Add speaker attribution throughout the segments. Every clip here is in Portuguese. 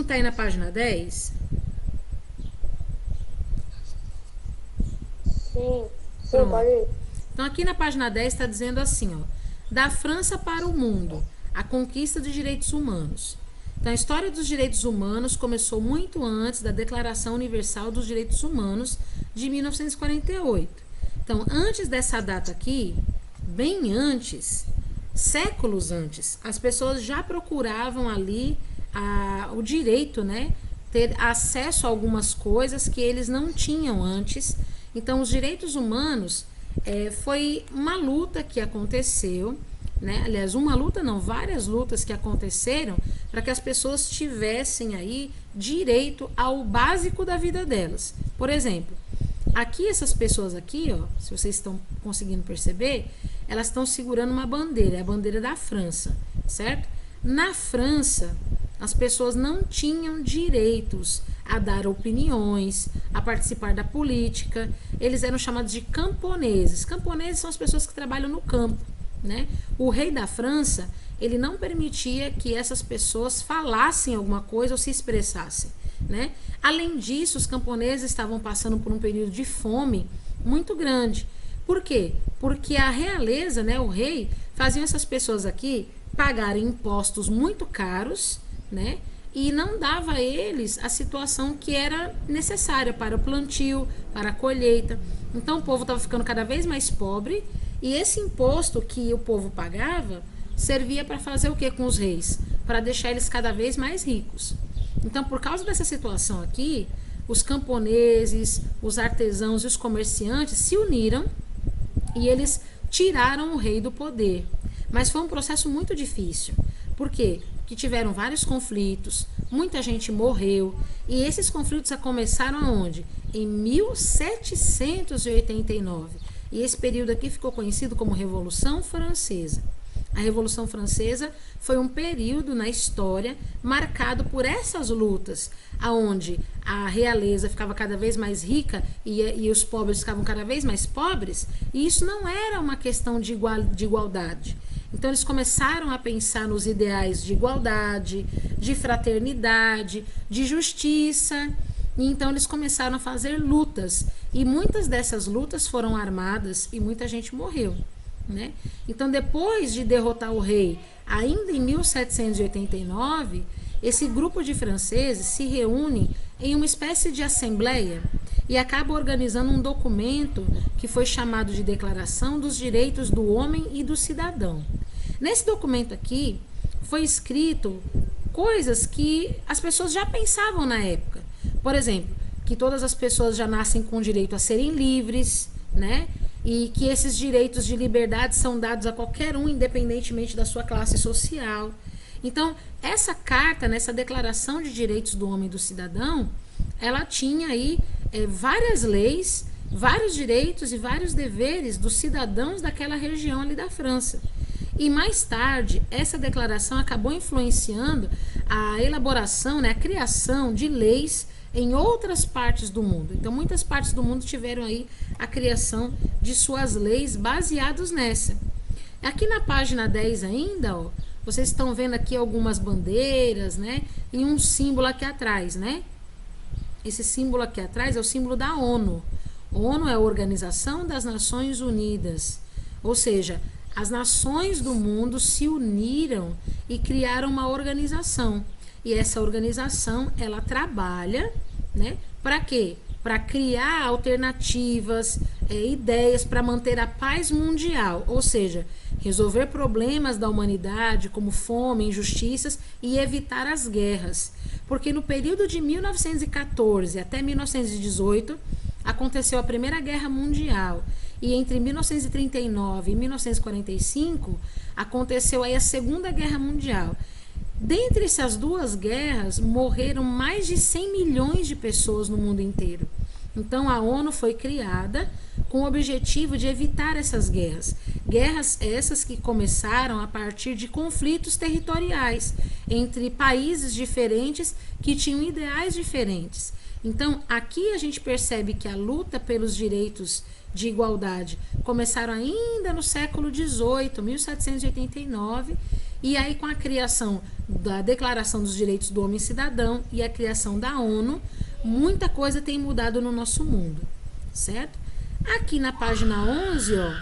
Speaker 1: tá aí na página 10?
Speaker 2: Sim, sim,
Speaker 1: Pronto.
Speaker 2: pode ir.
Speaker 1: Então, aqui na página 10 está dizendo assim, ó, da França para o mundo, a conquista dos direitos humanos. Então, a história dos direitos humanos começou muito antes da Declaração Universal dos Direitos Humanos de 1948. Então, antes dessa data aqui, bem antes, séculos antes, as pessoas já procuravam ali o direito, né? Ter acesso a algumas coisas que eles não tinham antes. Então, os direitos humanos foi uma luta que aconteceu, né? Aliás, uma luta não, várias lutas que aconteceram para que as pessoas tivessem aí direito ao básico da vida delas. Por exemplo, aqui essas pessoas aqui, ó, se vocês estão conseguindo perceber, elas estão segurando uma bandeira, é a bandeira da França, certo? Na França, as pessoas não tinham direitos a dar opiniões, a participar da política. Eles eram chamados de camponeses. Camponeses são as pessoas que trabalham no campo, né? O rei da França, ele não permitia que essas pessoas falassem alguma coisa ou se expressassem, né? Além disso, os camponeses estavam passando por um período de fome muito grande. Por quê? Porque a realeza, né, o rei, fazia essas pessoas aqui pagarem impostos muito caros, né? E não dava a eles a situação que era necessária para o plantio, para a colheita. Então o povo estava ficando cada vez mais pobre e esse imposto que o povo pagava servia para fazer o que com os reis? Para deixar eles cada vez mais ricos. Então, por causa dessa situação aqui, os camponeses, os artesãos e os comerciantes se uniram e eles tiraram o rei do poder. Mas foi um processo muito difícil. Por quê? Porque tiveram vários conflitos, muita gente morreu, e esses conflitos começaram aonde? Em 1789. E esse período aqui ficou conhecido como Revolução Francesa. A Revolução Francesa foi um período na história marcado por essas lutas, aonde a realeza ficava cada vez mais rica e os pobres ficavam cada vez mais pobres, e isso não era uma questão de igualdade. Então eles começaram a pensar nos ideais de igualdade, de fraternidade, de justiça, e então eles começaram a fazer lutas, e muitas dessas lutas foram armadas e muita gente morreu, né? Então, depois de derrotar o rei, ainda em 1789, esse grupo de franceses se reúne em uma espécie de assembleia e acaba organizando um documento que foi chamado de Declaração dos Direitos do Homem e do Cidadão. Nesse documento aqui foi escrito coisas que as pessoas já pensavam na época. Por exemplo, que todas as pessoas já nascem com o direito a serem livres, né? E que esses direitos de liberdade são dados a qualquer um, independentemente da sua classe social. Então, essa carta, nessa Declaração de Direitos do Homem e do Cidadão, ela tinha aí várias leis, vários direitos e vários deveres dos cidadãos daquela região ali da França. E mais tarde, essa declaração acabou influenciando a elaboração, né, a criação de leis em outras partes do mundo. Então, muitas partes do mundo tiveram aí a criação de suas leis baseadas nessa. Aqui na página 10 ainda, ó, vocês estão vendo aqui algumas bandeiras, né? E um símbolo aqui atrás, né? Esse símbolo aqui atrás é o símbolo da ONU. ONU é a Organização das Nações Unidas. Ou seja, as nações do mundo se uniram e criaram uma organização. E essa organização, ela trabalha, né? Para quê? Para criar alternativas, ideias para manter a paz mundial, ou seja, resolver problemas da humanidade como fome, injustiças e evitar as guerras. Porque no período de 1914 até 1918 aconteceu a Primeira Guerra Mundial e entre 1939 e 1945 aconteceu aí a Segunda Guerra Mundial. Dentre essas duas guerras, morreram mais de 100 milhões de pessoas no mundo inteiro. Então, a ONU foi criada com o objetivo de evitar essas guerras. Guerras essas que começaram a partir de conflitos territoriais entre países diferentes que tinham ideais diferentes. Então, aqui a gente percebe que a luta pelos direitos de igualdade começaram ainda no século XVIII, 1789, E aí, com a criação da Declaração dos Direitos do Homem e Cidadão e a criação da ONU, muita coisa tem mudado no nosso mundo, certo? Aqui na página 11, ó,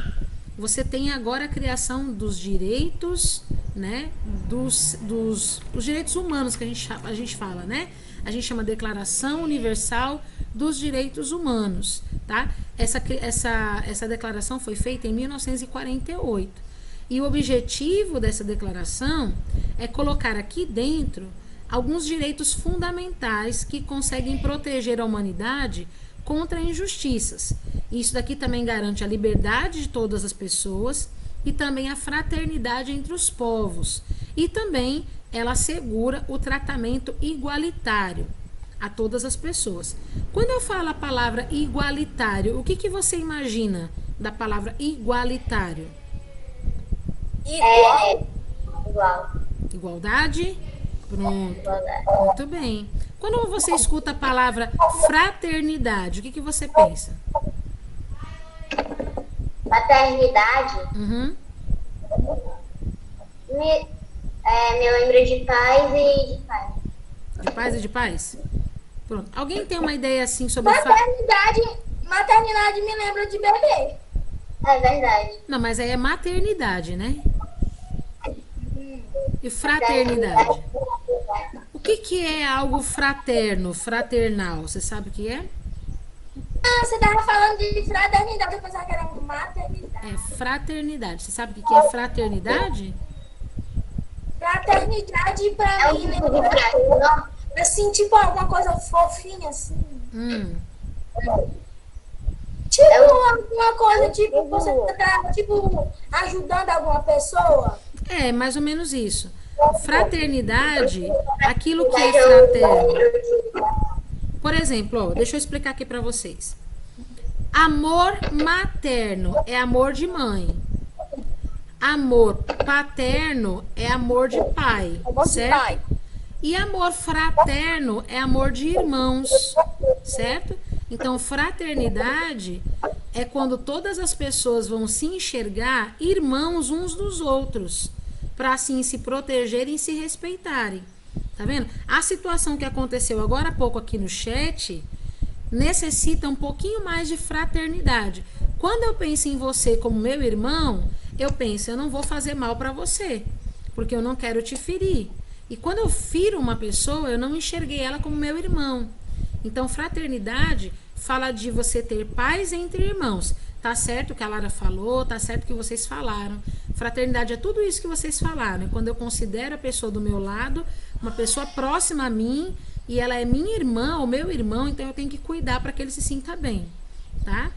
Speaker 1: você tem agora a criação dos direitos, né, dos direitos humanos que a gente fala, né? A gente chama Declaração Universal dos Direitos Humanos, tá? Essa declaração foi feita em 1948. E o objetivo dessa declaração é colocar aqui dentro alguns direitos fundamentais que conseguem proteger a humanidade contra injustiças. Isso daqui também garante a liberdade de todas as pessoas e também a fraternidade entre os povos. E também ela assegura o tratamento igualitário a todas as pessoas. Quando eu falo a palavra igualitário, o que você imagina da palavra igualitário?
Speaker 2: Igual.
Speaker 1: Igualdade? Pronto.
Speaker 2: Igualdade.
Speaker 1: Muito bem. Quando você escuta a palavra fraternidade, o que você pensa?
Speaker 2: Paternidade.
Speaker 1: Uhum.
Speaker 2: Me lembra de pais e de pai.
Speaker 1: De pais e de pais? Pronto. Alguém tem uma ideia assim sobre
Speaker 3: Maternidade me lembra de bebê.
Speaker 2: É verdade.
Speaker 1: Não, mas aí é maternidade, né? E fraternidade. O que é algo fraterno, fraternal? Você sabe o que é?
Speaker 3: Ah, você tava falando de fraternidade, eu pensava que era maternidade.
Speaker 1: É fraternidade. Você sabe o que é fraternidade?
Speaker 3: Fraternidade pra
Speaker 2: É um
Speaker 3: mim,
Speaker 2: tipo de
Speaker 3: né?
Speaker 2: fraterno.
Speaker 3: Assim, tipo alguma coisa fofinha, assim. Tipo alguma coisa, tipo, você tá, tipo, ajudando alguma pessoa.
Speaker 1: É, mais ou menos isso. Fraternidade, aquilo que é fraterno. Por exemplo, ó, deixa eu explicar aqui pra vocês. Amor materno é amor de mãe. Amor paterno é amor de pai, certo? E amor fraterno é amor de irmãos, certo? Então, fraternidade é quando todas as pessoas vão se enxergar irmãos uns dos outros, para assim se protegerem e se respeitarem. Tá vendo? A situação que aconteceu agora há pouco aqui no chat necessita um pouquinho mais de fraternidade. Quando eu penso em você como meu irmão, eu penso, eu não vou fazer mal para você, porque eu não quero te ferir. E quando eu firo uma pessoa, eu não enxerguei ela como meu irmão. Então, fraternidade fala de você ter paz entre irmãos. Tá certo o que a Lara falou, tá certo o que vocês falaram. Fraternidade é tudo isso que vocês falaram. É quando eu considero a pessoa do meu lado, uma pessoa próxima a mim, e ela é minha irmã ou meu irmão, então eu tenho que cuidar para que ele se sinta bem, tá?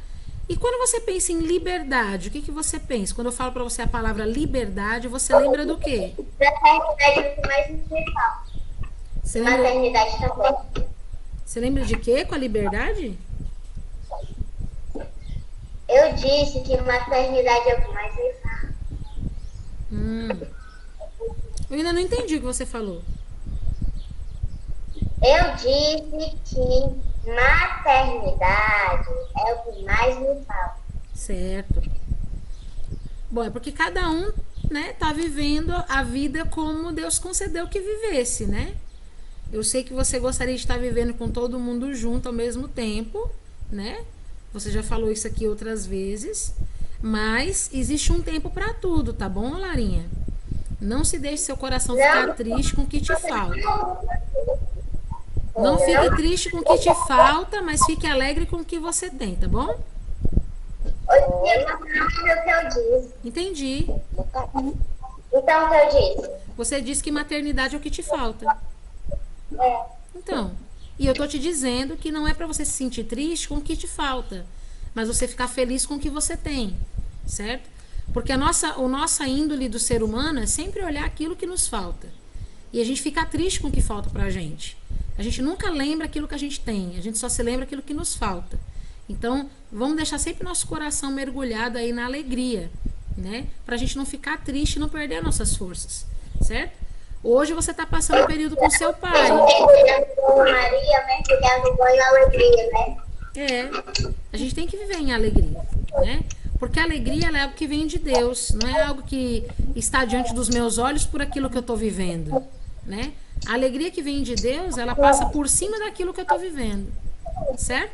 Speaker 1: E quando você pensa em liberdade, o que você pensa? Quando eu falo para você a palavra liberdade, você lembra do quê?
Speaker 2: Fraternidade é o que mais me falta.
Speaker 1: Você lembra,
Speaker 2: Maternidade também.
Speaker 1: você lembra de quê com a liberdade?
Speaker 2: Eu disse que maternidade é o que mais me falta.
Speaker 1: Eu ainda não entendi o que você falou.
Speaker 2: Eu disse que maternidade é o que mais me falta.
Speaker 1: Certo. Bom, é porque cada um, né, tá vivendo a vida como Deus concedeu que vivesse, né? Eu sei que você gostaria de estar vivendo com todo mundo junto ao mesmo tempo, né? Você já falou isso aqui outras vezes, mas existe um tempo para tudo, tá bom, Larinha? Não se deixe seu coração ficar triste com o que te falta. Não fique triste com o que te falta, mas fique alegre com o que você tem, tá bom?
Speaker 2: O que eu disse.
Speaker 1: Entendi.
Speaker 2: Então, o que eu disse?
Speaker 1: Você disse que maternidade é o que te falta.
Speaker 2: É.
Speaker 1: Então, e eu tô te dizendo que não é pra você se sentir triste com o que te falta, mas você ficar feliz com o que você tem, certo? Porque a nossa índole do ser humano é sempre olhar aquilo que nos falta. E a gente fica triste com o que falta pra gente. A gente nunca lembra aquilo que a gente tem, a gente só se lembra aquilo que nos falta. Então, vamos deixar sempre nosso coração mergulhado aí na alegria, né? Pra gente não ficar triste e não perder nossas forças, certo? Hoje você tá passando um período com seu pai.
Speaker 2: Maria, né? Cuidando do banho e alegria, né?
Speaker 1: É, a gente tem que viver em alegria, né? Porque a alegria ela é algo que vem de Deus, não é algo que está diante dos meus olhos por aquilo que eu estou vivendo, né? A alegria que vem de Deus, ela passa por cima daquilo que eu estou vivendo, certo?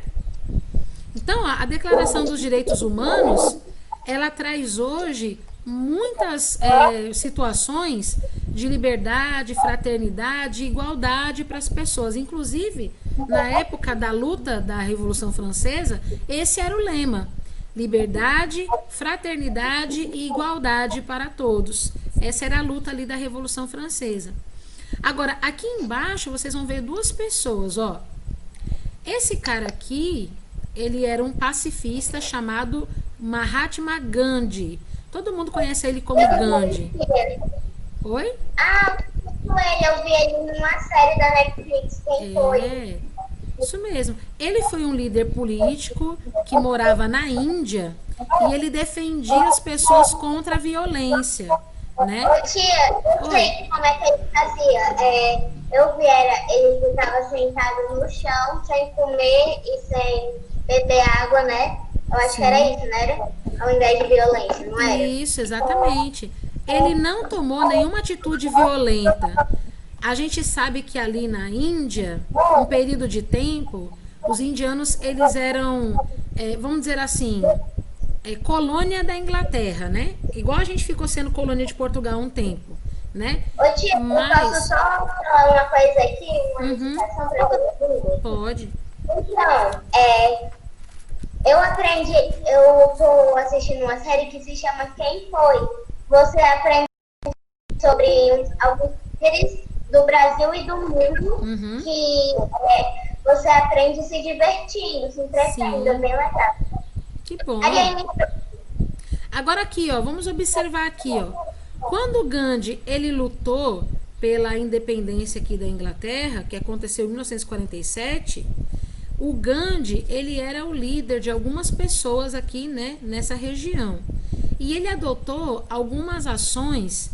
Speaker 1: Então, a Declaração dos Direitos Humanos, ela traz hoje muitas situações de liberdade, fraternidade e igualdade para as pessoas. Inclusive, na época da luta da Revolução Francesa, esse era o lema: liberdade, fraternidade e igualdade para todos. Essa era a luta ali da Revolução Francesa. Agora, aqui embaixo, vocês vão ver duas pessoas, ó. Esse cara aqui, ele era um pacifista chamado Mahatma Gandhi. Todo mundo conhece ele como Gandhi. Oi?
Speaker 2: Ah, eu vi ele numa série da Netflix. Quem foi?
Speaker 1: Isso mesmo. Ele foi um líder político que morava na Índia e ele defendia as pessoas contra a violência, né?
Speaker 2: Ô, tia, não sei como é que ele fazia. Eu vi, ele estava sentado no chão, sem comer e sem beber água, né? Eu acho que era isso, né? Ao invés de violência, não era?
Speaker 1: Isso, exatamente. Ele não tomou nenhuma atitude violenta. A gente sabe que ali na Índia, um período de tempo, os indianos, eles eram, vamos dizer assim, colônia da Inglaterra, né? Igual a gente ficou sendo colônia de Portugal um tempo, né?
Speaker 2: Ô, tia, posso só falar uma coisa aqui? Uma explicação para todo mundo?
Speaker 1: Pode.
Speaker 2: Então, eu tô assistindo uma série que se chama Quem Foi? Você aprende sobre alguns líderes do Brasil e do mundo que você aprende se divertindo, se entretendo, é bem legal.
Speaker 1: Que bom. Agora aqui, ó, vamos observar aqui, ó. Quando o Gandhi, ele lutou pela independência aqui da Inglaterra, que aconteceu em 1947, o Gandhi, ele era o líder de algumas pessoas aqui, né, nessa região. E ele adotou algumas ações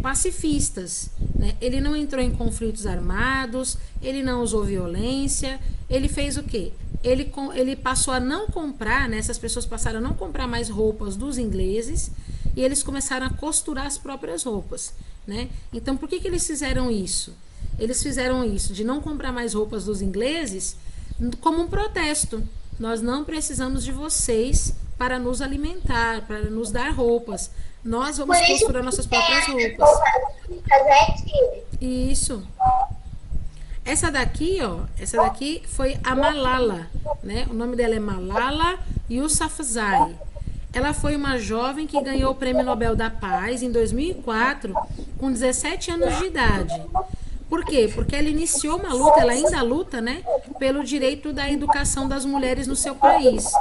Speaker 1: pacifistas, né? Ele não entrou em conflitos armados, ele não usou violência, ele fez o quê? Ele passou a não comprar, né? Essas pessoas passaram a não comprar mais roupas dos ingleses e eles começaram a costurar as próprias roupas, né? Então, por que eles fizeram isso? Eles fizeram isso de não comprar mais roupas dos ingleses como um protesto. Nós não precisamos de vocês para nos alimentar, para nos dar roupas. Nós vamos costurar nossas próprias roupas. Isso. Essa daqui, ó, essa daqui foi a Malala, né? O nome dela é Malala Yousafzai. Ela foi uma jovem que ganhou o Prêmio Nobel da Paz em 2004, com 17 anos de idade. Por quê? Porque ela iniciou uma luta, ela ainda luta, né, pelo direito da educação das mulheres no seu país.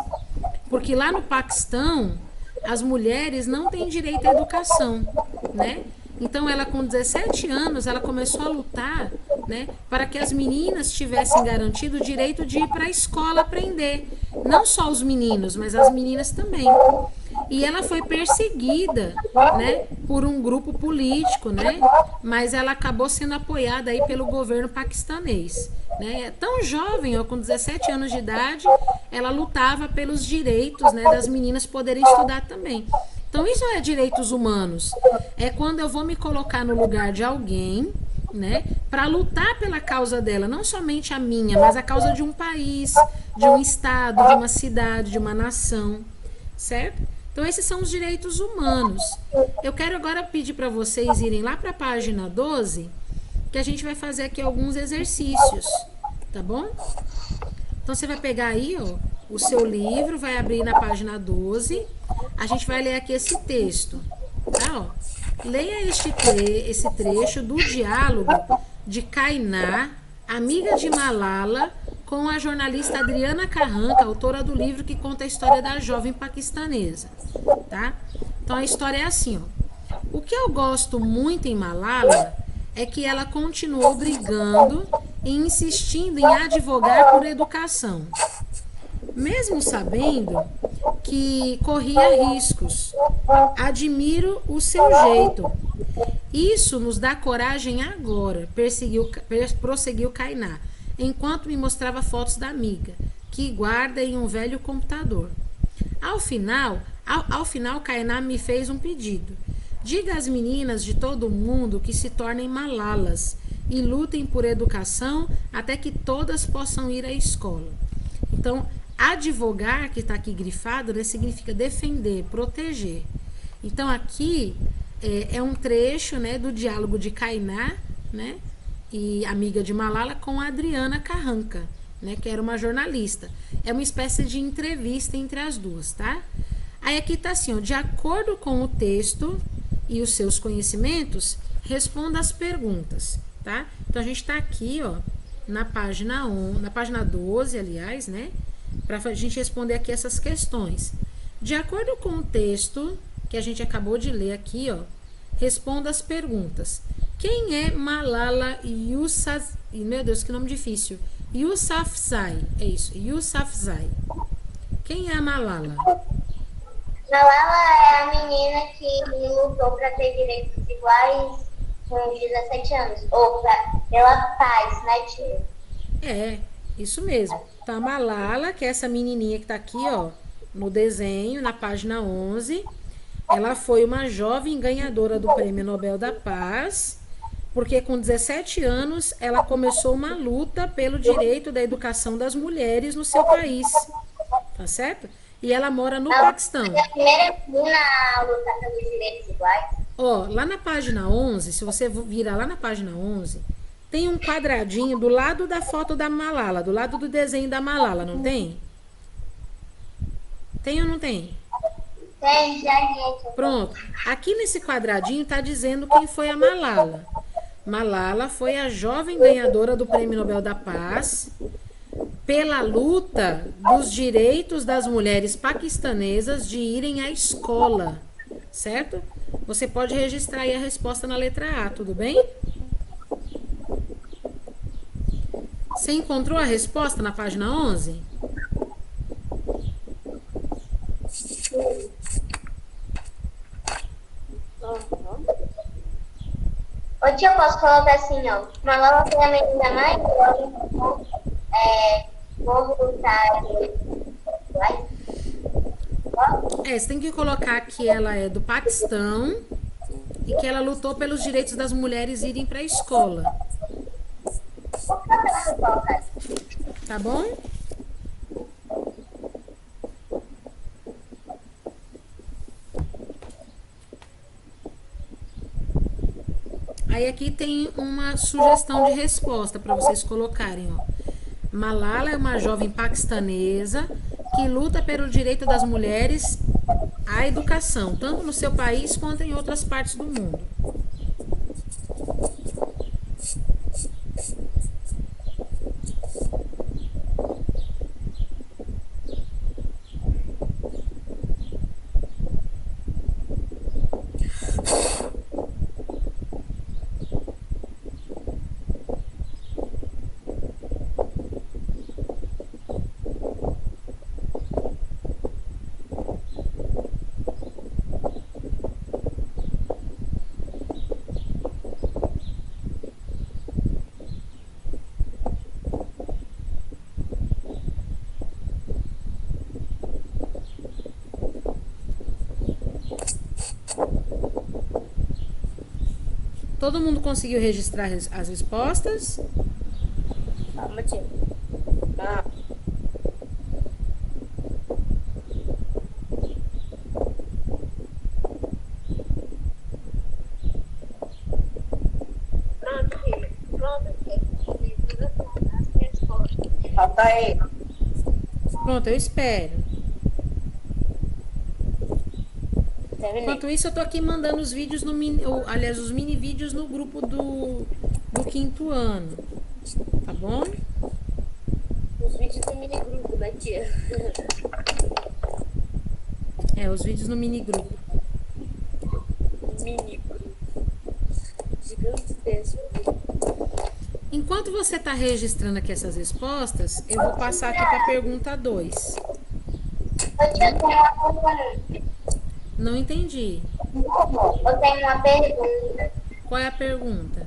Speaker 1: Porque lá no Paquistão, as mulheres não têm direito à educação, né? Então, ela com 17 anos, ela começou a lutar, né, para que as meninas tivessem garantido o direito de ir para a escola aprender. Não só os meninos, mas as meninas também. E ela foi perseguida, né, por um grupo político, né, mas ela acabou sendo apoiada aí pelo governo paquistanês, né. Tão jovem, ó, com 17 anos de idade, ela lutava pelos direitos, né, das meninas poderem estudar também. Então, isso é direitos humanos. É quando eu vou me colocar no lugar de alguém, né, para lutar pela causa dela, não somente a minha, mas a causa de um país, de um estado, de uma cidade, de uma nação, certo? Então, esses são os direitos humanos. Eu quero agora pedir para vocês irem lá para a página 12, que a gente vai fazer aqui alguns exercícios, tá bom? Então, você vai pegar aí, ó, o seu livro, vai abrir na página 12, a gente vai ler aqui esse texto, tá? Ó. Leia esse trecho do diálogo de Kainá, amiga de Malala, com a jornalista Adriana Carranca, autora do livro que conta a história da jovem paquistanesa, tá? Então, a história é assim, ó. O que eu gosto muito em Malala é que ela continuou brigando e insistindo em advogar por educação, mesmo sabendo que corria riscos. Admiro o seu jeito. Isso nos dá coragem agora, prosseguiu Kainá, enquanto me mostrava fotos da amiga, que guarda em um velho computador. Ao final, Ao final, Kainá me fez um pedido. Diga às meninas de todo mundo que se tornem malalas e lutem por educação até que todas possam ir à escola. Então, advogar, que está aqui grifado, né, significa defender, proteger. Então, aqui é um trecho, né, do diálogo de Kainá, né, e amiga de Malala, com a Adriana Carranca, né, que era uma jornalista. É uma espécie de entrevista entre as duas, tá? Aí aqui tá assim, ó, de acordo com o texto e os seus conhecimentos, responda as perguntas, tá? Então a gente tá aqui, ó, na página 12, aliás, né, pra gente responder aqui essas questões. De acordo com o texto que a gente acabou de ler aqui, ó, responda as perguntas. Quem é Malala Yousafzai? Meu Deus, que nome difícil. Yousafzai, é isso, Yousafzai. Quem é a Malala?
Speaker 2: Malala é a menina que lutou para ter direitos iguais com 17 anos. Ou pela paz, né, tia?
Speaker 1: É, isso mesmo. Então, a Malala, que é essa menininha que tá aqui, ó, no desenho, na página 11, ela foi uma jovem ganhadora do Prêmio Nobel da Paz, porque com 17 anos ela começou uma luta pelo direito da educação das mulheres no seu país, tá certo? E ela mora no Paquistão.
Speaker 2: É a primeira menina a lutar pelos direitos iguais.
Speaker 1: Ó, lá na página 11, se você virar lá na página 11, tem um quadradinho do lado da foto da Malala, do lado do desenho da Malala, não tem? Tem ou não tem?
Speaker 2: Tem, já, gente.
Speaker 1: Pronto. Aqui nesse quadradinho tá dizendo quem foi a Malala. Malala foi a jovem ganhadora do Prêmio Nobel da Paz pela luta dos direitos das mulheres paquistanesas de irem à escola, certo? Você pode registrar aí a resposta na letra A, tudo bem? Você encontrou a resposta na página 11?
Speaker 2: Ô tia, eu posso colocar assim, ó. Malala foi a menina mais jovem voluntária.
Speaker 1: Você tem que colocar que ela é do Paquistão e que ela lutou pelos direitos das mulheres irem para a escola. Tá bom? Aí aqui tem uma sugestão de resposta para vocês colocarem, ó. Malala é uma jovem paquistanesa que luta pelo direito das mulheres à educação, tanto no seu país quanto em outras partes do mundo. Todo mundo conseguiu registrar as respostas?
Speaker 3: Calma, tia. Ah. Pronto, filho. Pronto, filho. As respostas. Falta aí.
Speaker 1: Pronto, eu espero.
Speaker 3: Terminei.
Speaker 1: Enquanto isso, eu tô aqui mandando os vídeos aliás, os mini vídeos no grupo do 5º ano. Tá bom?
Speaker 3: Os vídeos do mini grupo, né, tia?
Speaker 1: Os vídeos no mini grupo.
Speaker 3: Mini grupo. Gigantesco.
Speaker 1: Enquanto você tá registrando aqui essas respostas, eu vou passar aqui para a pergunta 2.
Speaker 2: Ô tia, eu tenho uma pergunta.
Speaker 1: Não entendi.
Speaker 2: Eu tenho uma pergunta.
Speaker 1: Qual é a pergunta?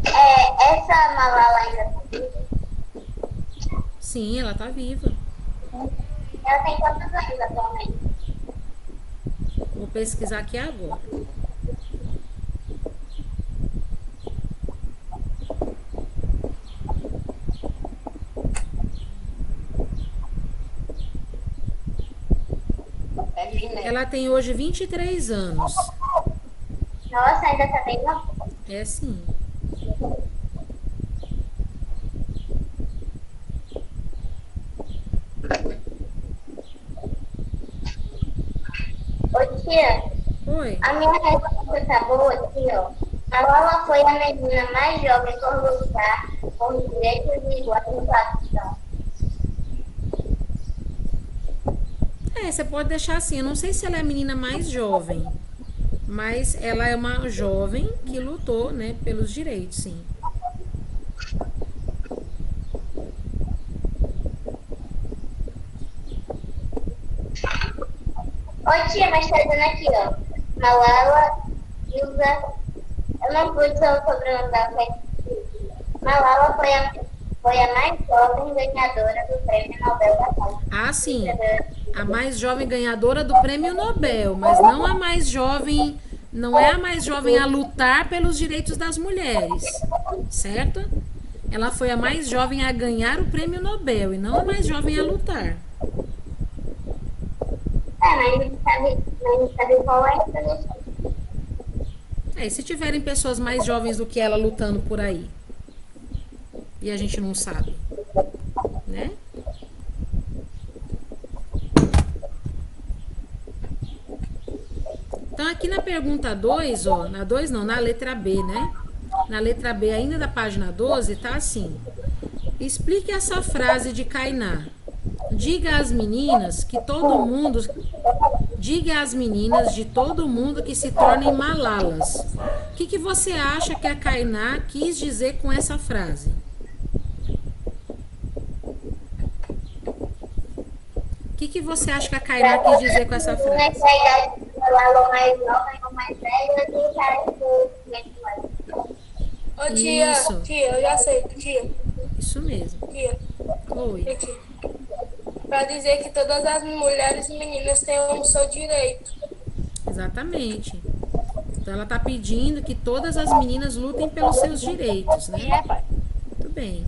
Speaker 2: Essa Malala ainda tá viva?
Speaker 1: Sim, ela tá viva.
Speaker 2: Ela tem quantos anos atualmente?
Speaker 1: Vou pesquisar aqui agora. Ela tem hoje 23 anos.
Speaker 2: Nossa, ainda tá bem nova.
Speaker 1: É sim.
Speaker 2: Ô tia,
Speaker 1: Oi.
Speaker 2: a minha resposta tá boa aqui, ó. A Lola foi a menina mais jovem por lutar por direitos iguais no Paquistão.
Speaker 1: Você pode deixar assim. Eu não sei se ela é a menina mais jovem, mas ela é uma jovem que lutou, né, pelos direitos, sim.
Speaker 2: Ô tia, mas tá dizendo aqui, ó. Malala Yousafzai. Eu não pude ser o sobrenome dela. Malala foi a mais jovem ganhadora do Prêmio Nobel da Paz.
Speaker 1: Ah, sim. A mais jovem ganhadora do Prêmio Nobel, mas não a mais jovem, não é a mais jovem a lutar pelos direitos das mulheres, certo? Ela foi a mais jovem a ganhar o Prêmio Nobel e não a mais jovem a lutar.
Speaker 2: Mas não sabe qual é essa.
Speaker 1: E se tiverem pessoas mais jovens do que ela lutando por aí? E a gente não sabe, né? Então, aqui na pergunta 2, ó, na 2 não, na letra B, né? Na letra B, ainda da página 12, tá assim. Explique essa frase de Kainá. Diga às meninas que todo mundo... Diga às meninas de todo mundo que se tornem malalas. O que você acha que a Kainá quis dizer com essa frase? O que você acha que a Kainá quis dizer com essa frase?
Speaker 2: Nessa idade, ela mais nova e mais velha e cara
Speaker 3: Ô tia,
Speaker 1: Isso.
Speaker 3: tia, eu já sei, tia.
Speaker 1: Isso mesmo.
Speaker 3: Tia,
Speaker 1: Oi.
Speaker 3: tia. Pra dizer que todas as mulheres e meninas têm o seu direito.
Speaker 1: Exatamente. Então ela tá pedindo que todas as meninas lutem pelos seus direitos, né?
Speaker 3: É, pai.
Speaker 1: Muito bem.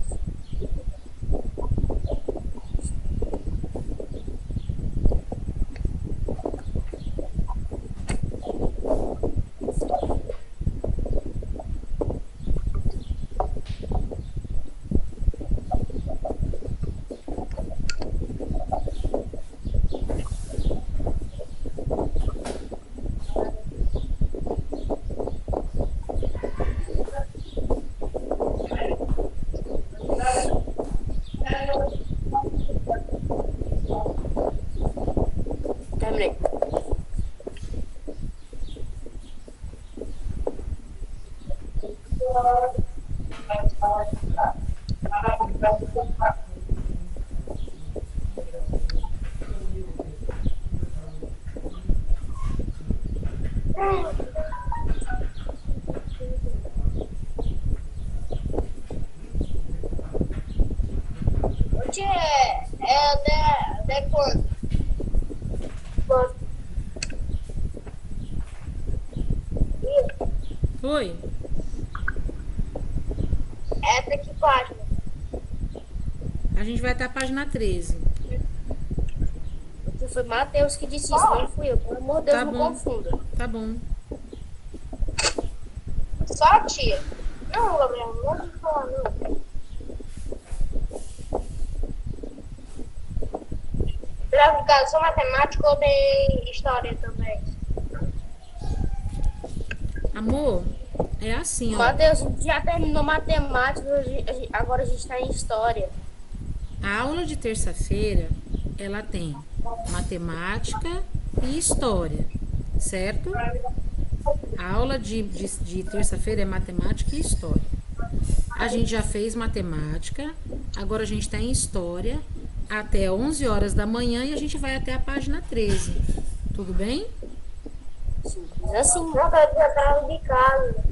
Speaker 3: Terminei. Tia, de quanto?
Speaker 1: Oi.
Speaker 3: Essa que página?
Speaker 1: A gente vai até a página 13.
Speaker 3: Foi Matheus que disse isso, não fui eu. Pelo amor de Deus,
Speaker 1: Tá
Speaker 3: não
Speaker 1: bom.
Speaker 3: confunda.
Speaker 1: Tá bom.
Speaker 3: Só tia? Não, Gabriel, não vou falar, não. Só matemática ou tem história também?
Speaker 1: Amor, é assim, ó.
Speaker 3: Matheus, já terminou matemática, agora a gente está em história.
Speaker 1: A aula de terça-feira, ela tem matemática e história, certo? A aula de terça-feira é matemática e história. A gente já fez matemática, agora a gente está em história até 11 horas da manhã e a gente vai até a página 13. Tudo bem?
Speaker 3: Assim, não quero de casa.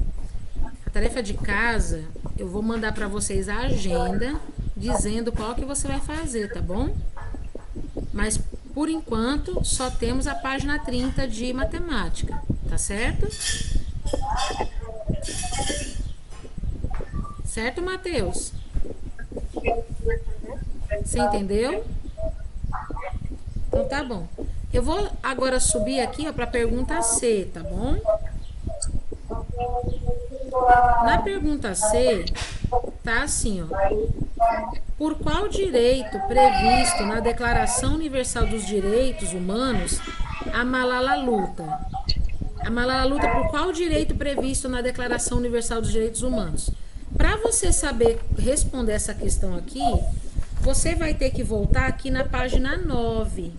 Speaker 1: A tarefa de casa, eu vou mandar para vocês a agenda dizendo qual que você vai fazer, tá bom? Mas, por enquanto, só temos a página 30 de matemática, tá certo? Certo, Matheus? Você entendeu? Então tá bom. Eu vou agora subir aqui, ó, para a pergunta C, tá bom? Na pergunta C, tá assim, ó. Por qual direito previsto na Declaração Universal dos Direitos Humanos a Malala luta? A Malala luta por qual direito previsto na Declaração Universal dos Direitos Humanos? Para você saber responder essa questão aqui, você vai ter que voltar aqui na página 9.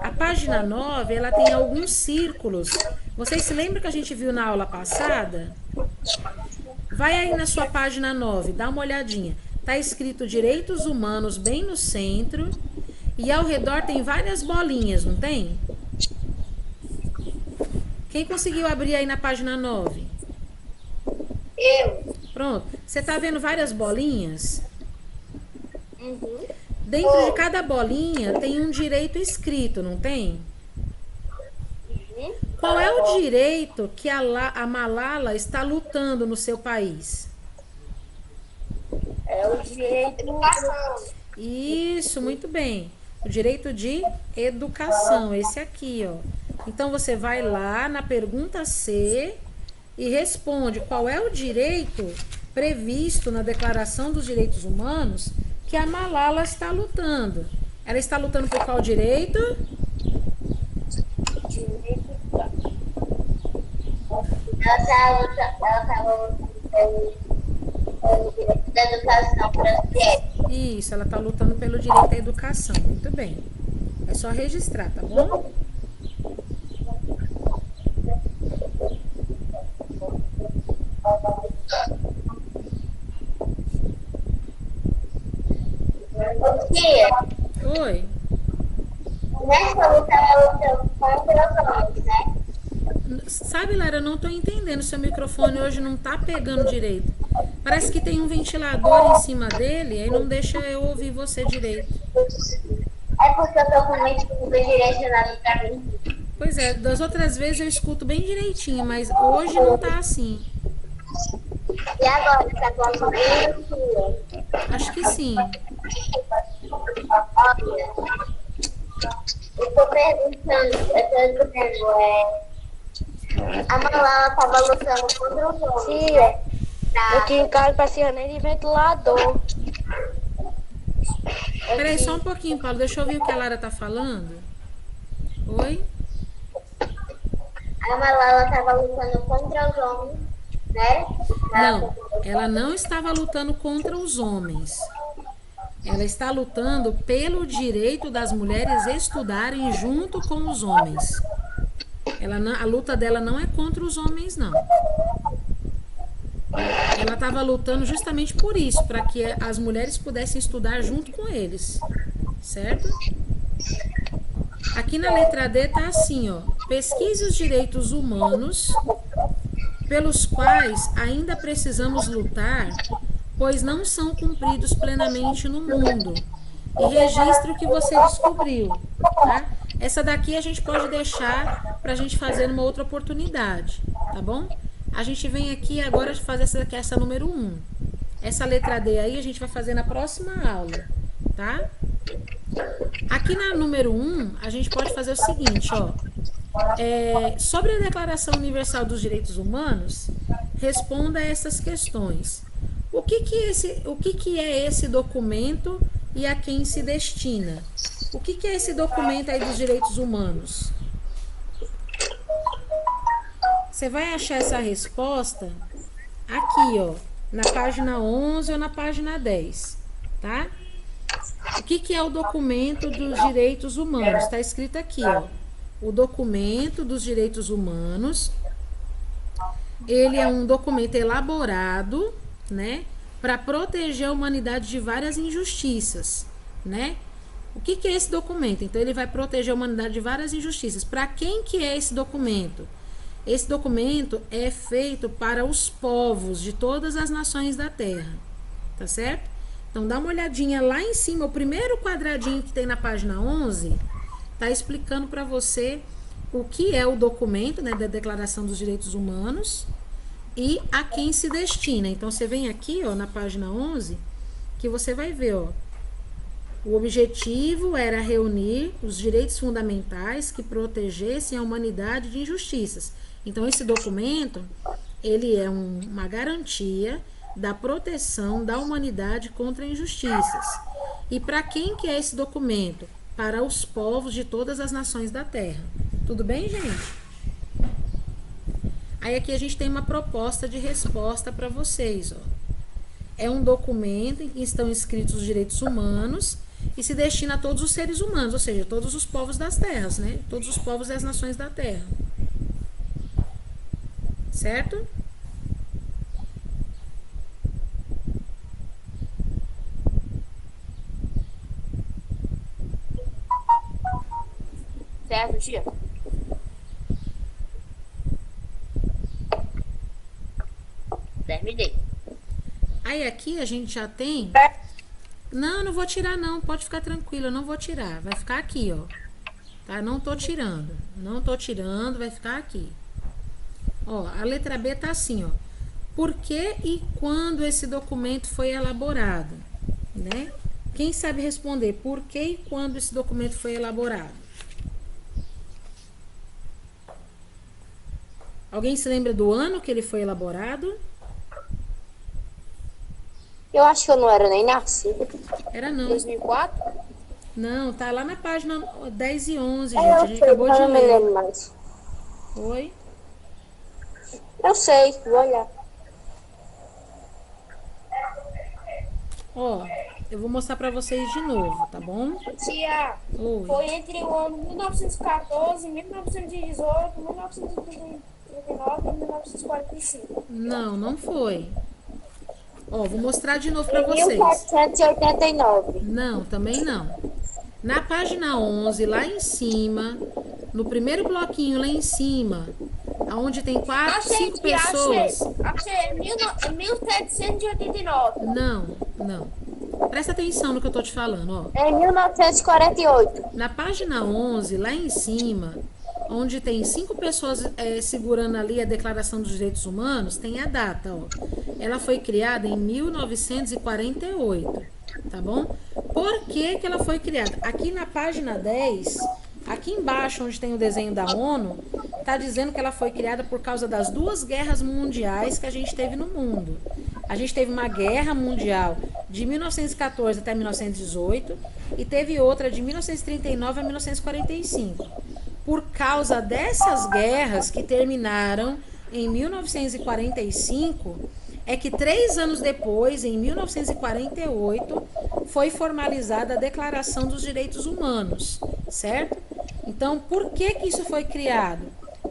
Speaker 1: A página 9, ela tem alguns círculos. Vocês se lembram que a gente viu na aula passada? Vai aí na sua página 9, dá uma olhadinha. Tá escrito Direitos Humanos bem no centro. E ao redor tem várias bolinhas, não tem? Quem conseguiu abrir aí na página 9?
Speaker 2: Eu.
Speaker 1: Pronto. Você tá vendo várias bolinhas? Uhum. Dentro de cada bolinha tem um direito escrito, não tem? Uhum. Qual é o direito que a Malala está lutando no seu país?
Speaker 3: É o direito de educação.
Speaker 1: Isso, muito bem. O direito de educação, esse aqui, ó. Então você vai lá na pergunta C e responde qual é o direito previsto na Declaração dos Direitos Humanos que a Malala está lutando. Ela está lutando por qual direito?
Speaker 2: Ela estava lutando pelo direito da educação para as mulheres.
Speaker 1: Isso, ela está lutando pelo direito à educação. Muito bem. É só registrar, tá bom?
Speaker 2: Tia,
Speaker 1: Oi.
Speaker 2: nessa luta ela lutou contra os homens, né?
Speaker 1: Sabe, Lara, eu não tô entendendo. Seu microfone hoje não tá pegando direito. Parece que tem um ventilador em cima dele, aí não deixa eu ouvir você direito.
Speaker 2: É porque eu tô com o microfone direcionado para mim.
Speaker 1: Pois é, das outras vezes eu escuto bem direitinho, mas hoje não tá assim.
Speaker 2: E agora, tá conseguindo, tia?
Speaker 1: Acho que sim.
Speaker 2: Olha, eu tô perguntando, a Malala estava lutando contra os homens.
Speaker 3: Tia, eu tinha em casa para nem de ventilador.
Speaker 1: Peraí, só um pouquinho, Paulo. Deixa eu ouvir o que a Lara tá falando. Oi?
Speaker 2: A Malala estava lutando contra os homens, né?
Speaker 1: Não, ela não estava lutando contra os homens. Ela está lutando pelo direito das mulheres estudarem junto com os homens. A luta dela não é contra os homens, não. Ela estava lutando justamente por isso, para que as mulheres pudessem estudar junto com eles, certo? Aqui na letra D tá assim, ó. Pesquise os direitos humanos pelos quais ainda precisamos lutar, pois não são cumpridos plenamente no mundo. E registre o que você descobriu, tá? Essa daqui a gente pode deixar pra gente fazer numa outra oportunidade, tá bom? A gente vem aqui agora fazer essa daqui, essa número 1. Essa letra D aí a gente vai fazer na próxima aula, tá? Aqui na número 1, a gente pode fazer o seguinte, ó. Sobre a Declaração Universal dos Direitos Humanos, responda a essas questões. O que é esse documento e a quem se destina? O que é esse documento aí dos direitos humanos? Você vai achar essa resposta aqui, ó, na página 11 ou na página 10, tá? O que é o documento dos direitos humanos? Está escrito aqui, ó. O documento dos direitos humanos, ele é um documento elaborado, né, para proteger a humanidade de várias injustiças, né? O que é esse documento? Então, ele vai proteger a humanidade de várias injustiças. Para quem que é esse documento? Esse documento é feito para os povos de todas as nações da Terra, tá certo? Então, dá uma olhadinha lá em cima, o primeiro quadradinho que tem na página 11, tá explicando para você o que é o documento, né, da Declaração dos Direitos Humanos e a quem se destina. Então, você vem aqui, ó, na página 11, que você vai ver, ó, o objetivo era reunir os direitos fundamentais que protegessem a humanidade de injustiças. Então, esse documento, ele é uma garantia da proteção da humanidade contra injustiças. E para quem que é esse documento? Para os povos de todas as nações da Terra. Tudo bem, gente? Aí aqui a gente tem uma proposta de resposta para vocês, ó. É um documento em que estão escritos os direitos humanos e se destina a todos os seres humanos, ou seja, todos os povos das terras, né? Todos os povos das nações da Terra. Certo?
Speaker 3: Certo, tia? Terminei.
Speaker 1: Aí aqui a gente já tem... Não, não vou tirar não, pode ficar tranquilo, eu não vou tirar. Vai ficar aqui, ó. Tá? Não tô tirando. Não tô tirando, vai ficar aqui. Ó, a letra B tá assim, ó. Por que e quando esse documento foi elaborado? Né? Quem sabe responder por que e quando esse documento foi elaborado? Alguém se lembra do ano que ele foi elaborado?
Speaker 3: Eu acho que eu não era nem nascido.
Speaker 1: Era não.
Speaker 3: 2004?
Speaker 1: Não, tá lá na página 10 e 11, gente. A gente acabou de
Speaker 3: não me
Speaker 1: ler.
Speaker 3: lembro mais.
Speaker 1: Oi?
Speaker 3: Eu sei, vou olhar.
Speaker 1: Ó, eu vou mostrar pra vocês de novo, tá bom?
Speaker 3: Tia,
Speaker 1: Oi.
Speaker 3: foi entre o ano 1914, 1918, 1939 e 1945.
Speaker 1: Não, não foi. Ó, vou mostrar de novo pra vocês.
Speaker 3: 1789.
Speaker 1: Não, também não. Na página 11, lá em cima, no primeiro bloquinho lá em cima, aonde tem 4, 5 pessoas.
Speaker 3: Achei, é 1789.
Speaker 1: Não, não. Presta atenção no que eu tô te falando, ó.
Speaker 3: É 1948.
Speaker 1: Na página 11, lá em cima, onde tem 5 pessoas segurando ali a Declaração dos Direitos Humanos, tem a data, ó. Ela foi criada em 1948, tá bom? Por que que ela foi criada? Aqui na página 10, aqui embaixo, onde tem o desenho da ONU, tá dizendo que ela foi criada por causa das 2 guerras mundiais que a gente teve no mundo. A gente teve uma guerra mundial de 1914 até 1918 e teve outra de 1939 a 1945. Por causa dessas guerras que terminaram em 1945, é que 3 anos depois, em 1948, foi formalizada a Declaração dos Direitos Humanos, certo? Então, por que que isso foi criado?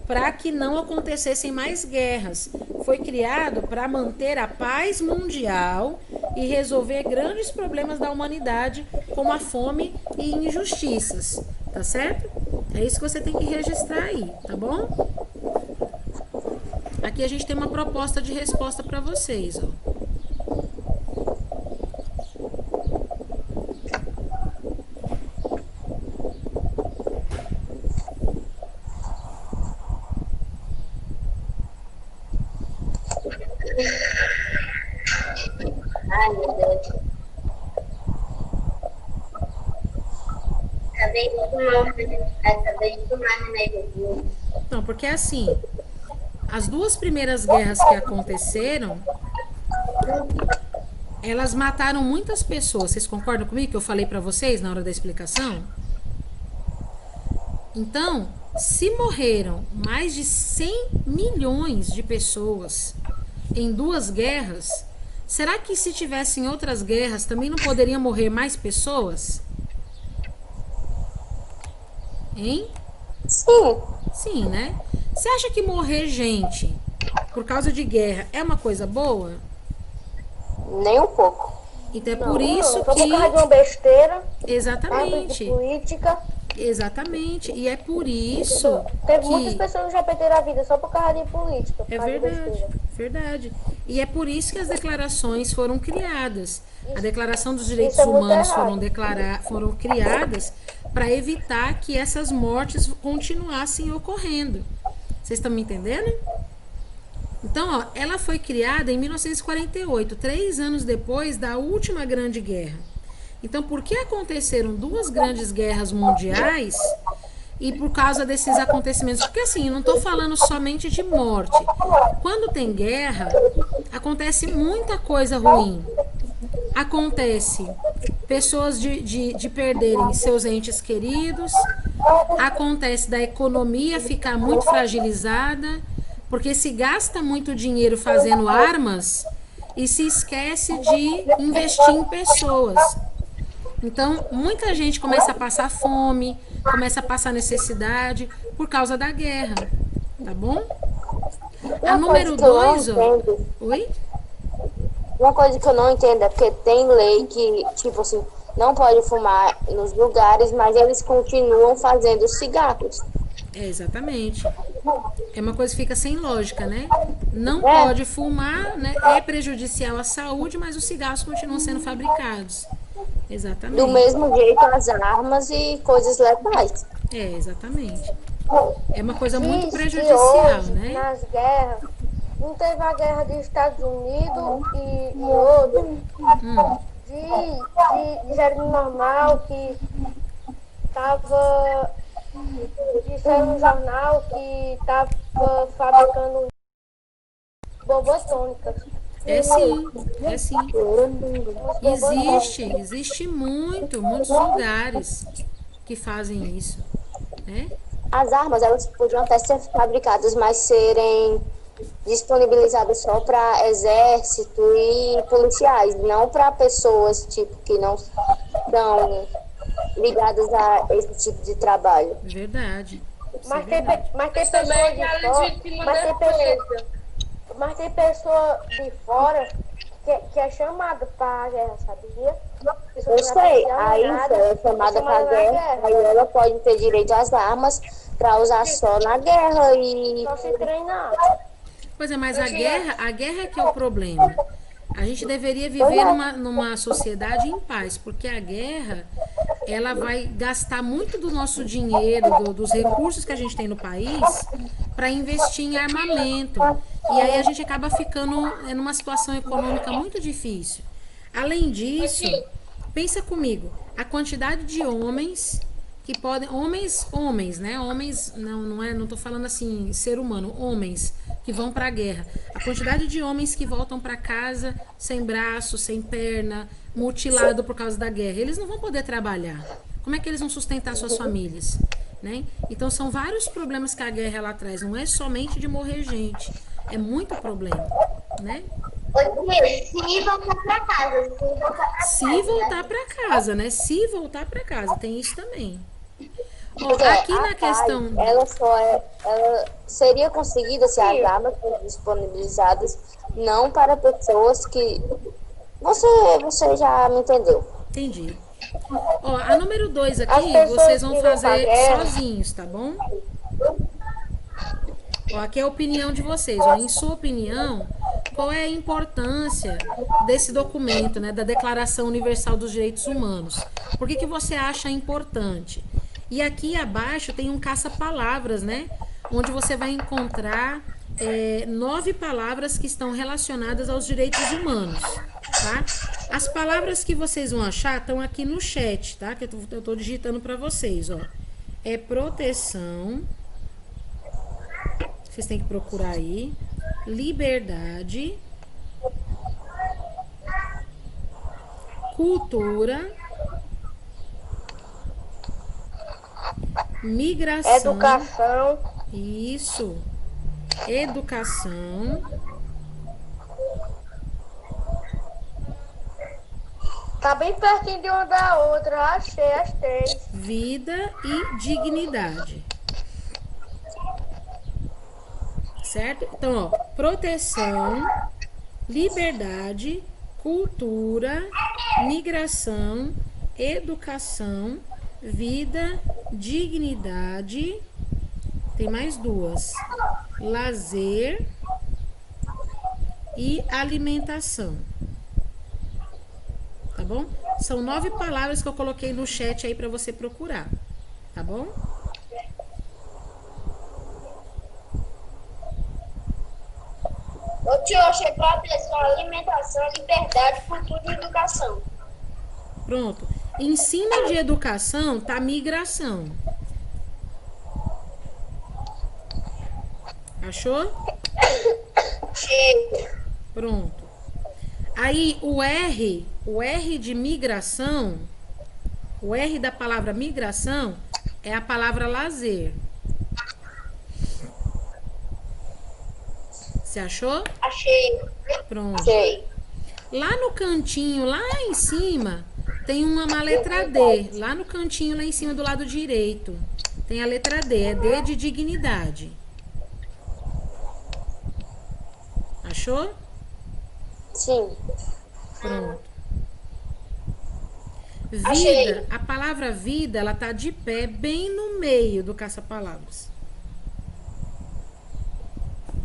Speaker 1: Para que não acontecessem mais guerras. Foi criado para manter a paz mundial e resolver grandes problemas da humanidade, como a fome e injustiças, tá certo? É isso que você tem que registrar aí, tá bom? Aqui a gente tem uma proposta de resposta para vocês, ó.
Speaker 2: Ai, meu Deus. Acabei de tomar remédio.
Speaker 1: Não, porque assim, as 2 primeiras guerras que aconteceram, elas mataram muitas pessoas. Vocês concordam comigo que eu falei para vocês na hora da explicação? Então, se morreram mais de 100 milhões de pessoas em 2 guerras, será que se tivessem outras guerras também não poderiam morrer mais pessoas? Hein?
Speaker 3: Sim.
Speaker 1: Sim, né? Você acha que morrer gente por causa de guerra é uma coisa boa?
Speaker 3: Nem um pouco.
Speaker 1: Então é por isso
Speaker 3: Por causa de
Speaker 1: que...
Speaker 3: uma besteira.
Speaker 1: Exatamente.
Speaker 3: Política.
Speaker 1: Exatamente. E é por isso
Speaker 3: Teve muitas
Speaker 1: que...
Speaker 3: pessoas que já perderam a vida só por causa de política. Por
Speaker 1: É
Speaker 3: causa de
Speaker 1: verdade,
Speaker 3: besteira.
Speaker 1: verdade. E é por isso que as declarações foram criadas. A Declaração dos
Speaker 3: Isso
Speaker 1: Direitos
Speaker 3: é muito
Speaker 1: Humanos
Speaker 3: errado.
Speaker 1: foram criadas para evitar que essas mortes continuassem ocorrendo. Vocês estão me entendendo? Então, ó, ela foi criada em 1948, 3 anos depois da última Grande Guerra. Então, por que aconteceram duas grandes guerras mundiais e por causa desses acontecimentos? Porque assim, eu não estou falando somente de morte. Quando tem guerra, acontece muita coisa ruim. Acontece pessoas de perderem seus entes queridos, acontece da economia ficar muito fragilizada, porque se gasta muito dinheiro fazendo armas e se esquece de investir em pessoas. Então, muita gente começa a passar fome, começa a passar necessidade por causa da guerra, tá bom? A número 2, ó. Oi?
Speaker 4: Uma coisa que eu não entendo é porque tem lei que, tipo assim, não pode fumar nos lugares, mas eles continuam fazendo cigarros.
Speaker 1: É, exatamente. É uma coisa que fica sem lógica, né? Não pode fumar, né? É prejudicial à saúde, mas os cigarros continuam sendo fabricados. Exatamente.
Speaker 4: Do mesmo jeito as armas e coisas letais.
Speaker 1: É, exatamente. É uma coisa muito
Speaker 3: Diz que
Speaker 1: prejudicial,
Speaker 3: hoje,
Speaker 1: né?
Speaker 3: nas guerras, não teve a guerra dos Estados Unidos e outro. Disseram no jornal que tava. Disseram no jornal que tava fabricando bombas atômicas.
Speaker 1: É sim, é sim. Existe muitos lugares que fazem isso, né?
Speaker 4: As armas, elas podiam até ser fabricadas, mas serem disponibilizadas só para exército e policiais, não para pessoas tipo que não estão ligadas a esse tipo de trabalho.
Speaker 1: Verdade. Isso
Speaker 3: Mas
Speaker 1: é
Speaker 3: tem,
Speaker 1: verdade.
Speaker 3: mas tem
Speaker 5: Também
Speaker 3: pessoas
Speaker 5: é a
Speaker 3: de fora.
Speaker 5: legítima
Speaker 3: Mas tem pessoas,
Speaker 5: defesa.
Speaker 3: mas tem pessoa de fora que é chamada para a guerra, sabia?
Speaker 4: Eu sei, aí se ela é chamada para a guerra, aí ela pode ter direito às armas para usar só na guerra e
Speaker 3: Só se treinar.
Speaker 1: Pois é, mas a guerra é que é o problema. A gente deveria viver numa sociedade em paz, porque a guerra, ela vai gastar muito do nosso dinheiro, dos recursos que a gente tem no país, para investir em armamento. E aí a gente acaba ficando numa situação econômica muito difícil. Além disso, pensa comigo, a quantidade de homens que podem, homens, né? Homens, não tô falando assim, ser humano, homens que vão para a guerra. A quantidade de homens que voltam para casa sem braço, sem perna, mutilado por causa da guerra. Eles não vão poder trabalhar. Como é que eles vão sustentar suas famílias, né? Então são vários problemas que a guerra ela traz, não é somente de morrer gente, é muito problema, né?
Speaker 2: Se voltar pra casa,
Speaker 1: Se voltar para casa, né? Se voltar para casa, tem isso também. Ó,
Speaker 4: Pois é,
Speaker 1: aqui
Speaker 4: a
Speaker 1: na
Speaker 4: paz,
Speaker 1: questão,
Speaker 4: ela seria conseguida se as armas fossem disponibilizadas não para pessoas que você já me entendeu.
Speaker 1: entendi. Ó, a número 2
Speaker 3: As
Speaker 1: aqui,
Speaker 3: pessoas
Speaker 1: vocês vão
Speaker 3: que vão pra
Speaker 1: fazer
Speaker 3: guerra.
Speaker 1: sozinhos, tá bom? Ó, aqui é a opinião de vocês. Ó, em sua opinião, qual é a importância desse documento, né, da Declaração Universal dos Direitos Humanos? Por que você acha importante? E aqui abaixo tem um caça-palavras, né? Onde você vai encontrar 9 palavras que estão relacionadas aos direitos humanos, tá? As palavras que vocês vão achar estão aqui no chat, tá? Que eu tô digitando para vocês, ó. É proteção. Vocês têm que procurar aí. Liberdade. Cultura. Migração.
Speaker 3: Educação.
Speaker 1: Isso. Educação.
Speaker 3: Tá bem pertinho de uma da outra. Achei as 3.
Speaker 1: Vida e dignidade. Certo? Então, ó, proteção, liberdade, cultura, migração, educação vida, dignidade. Tem mais duas. Lazer e alimentação. Tá bom? São 9 palavras que eu coloquei no chat aí para você procurar. Tá bom?
Speaker 3: Ô tio, achei pra atenção, alimentação, liberdade, cultura e educação.
Speaker 1: Pronto. Em cima de educação tá migração. Achou?
Speaker 3: Achei.
Speaker 1: Pronto. Aí o R de migração, o R da palavra migração é a palavra lazer. Você achou?
Speaker 3: Achei.
Speaker 1: Pronto.
Speaker 3: Achei.
Speaker 1: Lá no cantinho, lá em cima, tem uma letra D. Lá no cantinho, lá em cima do lado direito. Tem a letra D. É D de dignidade. Achou?
Speaker 4: Sim.
Speaker 1: Pronto.
Speaker 3: Achei.
Speaker 1: Vida, a palavra vida, ela tá de pé bem no meio do caça-palavras.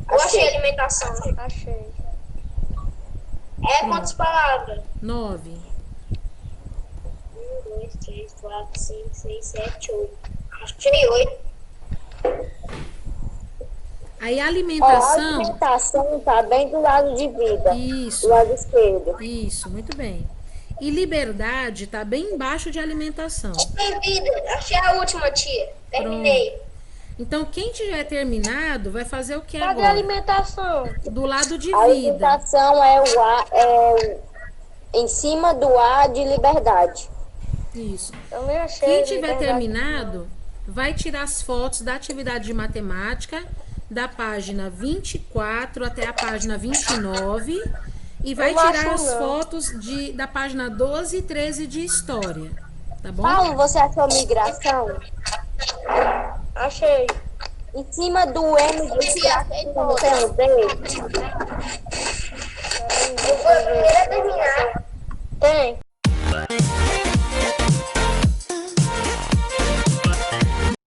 Speaker 3: Eu achei alimentação.
Speaker 4: Achei.
Speaker 3: É quantas palavras?
Speaker 1: 9.
Speaker 3: 1, 2, 3, 4, 5, 6, 7, 8. Achei 8.
Speaker 1: Aí a
Speaker 4: Ó, a
Speaker 1: alimentação.
Speaker 4: alimentação tá bem do lado de vida.
Speaker 1: Isso,
Speaker 4: Do lado esquerdo.
Speaker 1: isso, muito bem. E liberdade tá bem embaixo de alimentação.
Speaker 3: Tem vida. Achei a última, tia. Terminei.
Speaker 1: Então, quem tiver terminado vai fazer o que
Speaker 3: Cadê a
Speaker 1: agora?
Speaker 3: alimentação?
Speaker 1: Do lado de
Speaker 4: A
Speaker 1: vida.
Speaker 4: alimentação é o A, em cima do A de liberdade.
Speaker 1: Isso.
Speaker 3: Eu nem achei.
Speaker 1: Quem tiver
Speaker 3: liberdade.
Speaker 1: terminado, vai tirar as fotos da atividade de matemática, da página 24 até a página 29, e vai
Speaker 3: Eu não
Speaker 1: tirar
Speaker 3: acho
Speaker 1: as
Speaker 3: não.
Speaker 1: fotos da página 12 e 13 de história. Tá bom?
Speaker 4: Paulo, você achou migração?
Speaker 3: Achei.
Speaker 4: Em cima do M de migração, não tem um D?
Speaker 3: Eu vou primeiro terminar.
Speaker 4: Tem.